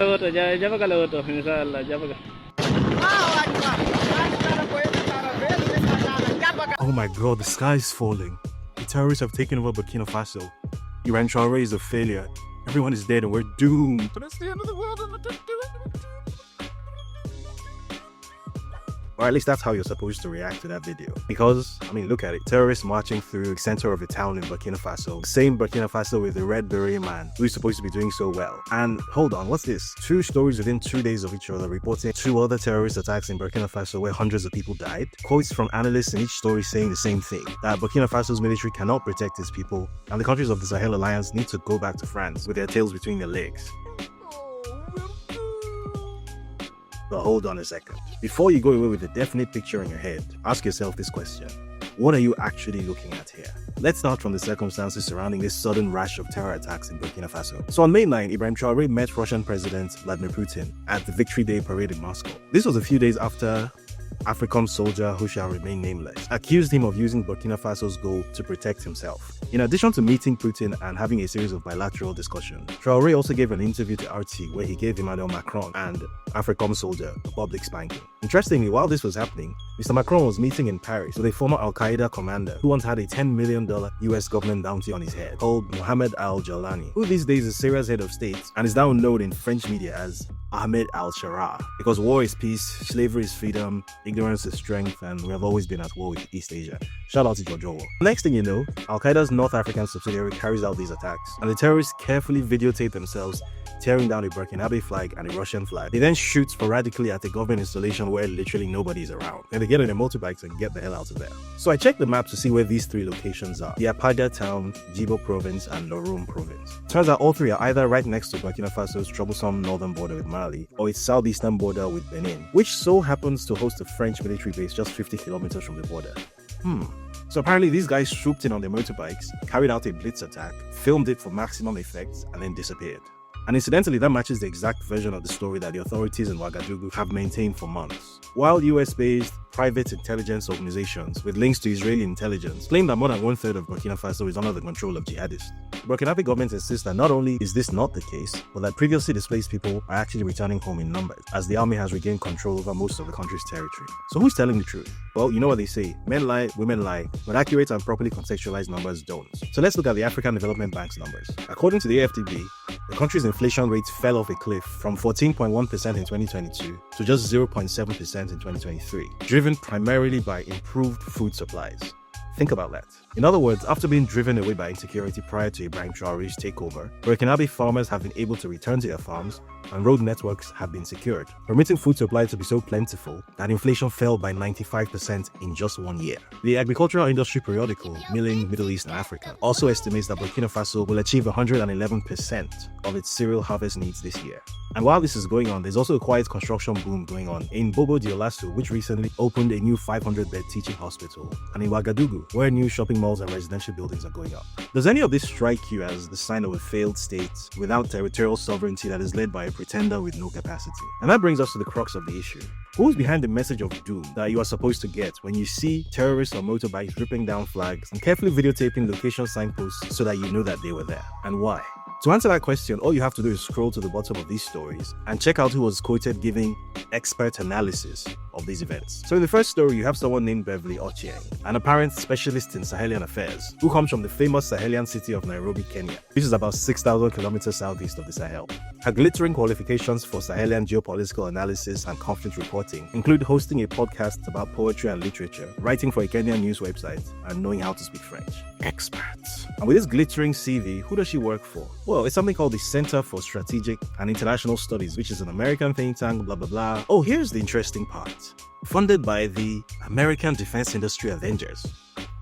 Ya paga lo otro, inshallah, ya paga. Oh my god, the sky is falling. The terrorists have taken over Burkina Faso. Iran Traore is a failure. Everyone is dead and we're doomed. But it's the end of the world and or at least that's how you're supposed to react to that video. Because, I mean, look at it. Terrorists marching through the center of a town in Burkina Faso. Same Burkina Faso with the red beret man who's supposed to be doing so well. And hold on, what's this? Two stories within 2 days of each other reporting two other terrorist attacks in Burkina Faso where hundreds of people died. Quotes from analysts in each story saying the same thing, that Burkina Faso's military cannot protect its people and the countries of the Sahel alliance need to go back to France with their tails between their legs. But hold on a second. Before you go away with a definite picture in your head, ask yourself this question. What are you actually looking at here? Let's start from the circumstances surrounding this sudden rash of terror attacks in Burkina Faso. So on May 9, Ibrahim Traore met Russian President Vladimir Putin at the Victory Day parade in Moscow. This was a few days after African soldier who shall remain nameless accused him of using Burkina Faso's gold to protect himself. In addition to meeting Putin and having a series of bilateral discussions, Traore also gave an interview to RT where he gave Emmanuel Macron and African soldier a public spanking. Interestingly, while this was happening, Mr. Macron was meeting in Paris with a former Al-Qaeda commander who once had a $10 million US government bounty on his head called Mohammed al-Jalani, who these days is Syria's head of state and is now known in French media as Ahmed al-Sharaa, because war is peace, slavery is freedom, ignorance is strength, and we have always been at war with East Asia. Shout out to George Orwell. Next thing you know, Al-Qaeda's North African subsidiary carries out these attacks, and the terrorists carefully videotape themselves tearing down a Burkinabe flag and a Russian flag. They then shoot sporadically at a government installation where literally nobody is around. Then they get on their motorbikes and get the hell out of there. So I checked the map to see where these three locations are: the Apaga town, Djibo province, and Loroum province. Turns out all three are either right next to Burkina Faso's troublesome northern border with Mali, or its southeastern border with Benin, which so happens to host a French military base just 50 kilometers from the border. So apparently these guys swooped in on their motorbikes, carried out a blitz attack, filmed it for maximum effect, and then disappeared. And incidentally, that matches the exact version of the story that the authorities in Ouagadougou have maintained for months. While US-based private intelligence organizations with links to Israeli intelligence claim that more than 1/3 of Burkina Faso is under the control of jihadists, the Burkinabe government insists that not only is this not the case, but that previously displaced people are actually returning home in numbers, as the army has regained control over most of the country's territory. So who's telling the truth? Well, you know what they say, men lie, women lie, but accurate and properly contextualized numbers don't. So let's look at the African Development Bank's numbers. According to the AFDB, the country's inflation rate fell off a cliff from 14.1% in 2022 to just 0.7% in 2023, driven primarily by improved food supplies. Think about that. In other words, after being driven away by insecurity prior to Ibrahim Traore's takeover, Burkinabe farmers have been able to return to their farms and road networks have been secured, permitting food supply to be so plentiful that inflation fell by 95% in just 1 year. The agricultural industry periodical, Milling Middle East and Africa, also estimates that Burkina Faso will achieve 111% of its cereal harvest needs this year. And while this is going on, there's also a quiet construction boom going on in Bobo Dioulasso, which recently opened a new 500-bed teaching hospital, and in Ouagadougou, where new shopping malls and residential buildings are going up. Does any of this strike you as the sign of a failed state without territorial sovereignty that is led by a pretender with no capacity? And that brings us to the crux of the issue. Who's behind the message of doom that you are supposed to get when you see terrorists on motorbikes ripping down flags and carefully videotaping location signposts so that you know that they were there? And why? To answer that question, all you have to do is scroll to the bottom of these stories and check out who was quoted giving expert analysis of these events. So in the first story, you have someone named Beverly Ochieng, an apparent specialist in Sahelian affairs, who comes from the famous Sahelian city of Nairobi, Kenya, which is about 6,000 kilometers southeast of the Sahel. Her glittering qualifications for Sahelian geopolitical analysis and conflict reporting include hosting a podcast about poetry and literature, writing for a Kenyan news website, and knowing how to speak French. Experts. And with this glittering CV, who does she work for? Well, it's something called the Center for Strategic and International Studies, which is an American think tank, blah, blah, blah. Oh, here's the interesting part. Funded by the American Defense Industry Avengers,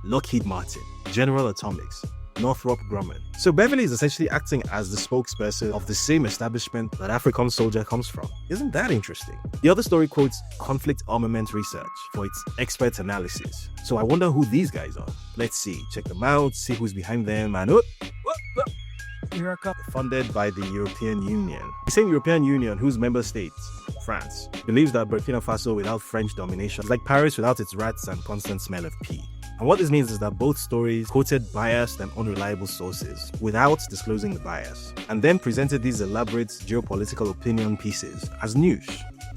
Lockheed Martin, General Atomics, Northrop Grumman. So Beverly is essentially acting as the spokesperson of the same establishment that African Soldier comes from. Isn't that interesting? The other story quotes Conflict Armament Research for its expert analysis. So I wonder who these guys are. Let's see, check them out, see who's behind them, and funded by the European Union. The same European Union whose member states, France, believes that Burkina Faso without French domination is like Paris without its rats and constant smell of pee. And what this means is that both stories quoted biased and unreliable sources without disclosing the bias, and then presented these elaborate geopolitical opinion pieces as news.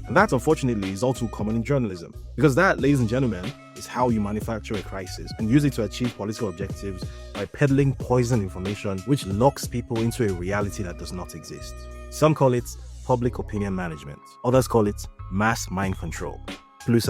And that, unfortunately, is all too common in journalism. Because that, ladies and gentlemen, is how you manufacture a crisis and use it to achieve political objectives by peddling poison information which locks people into a reality that does not exist. Some call it public opinion management. Others call it mass mind control. Plus,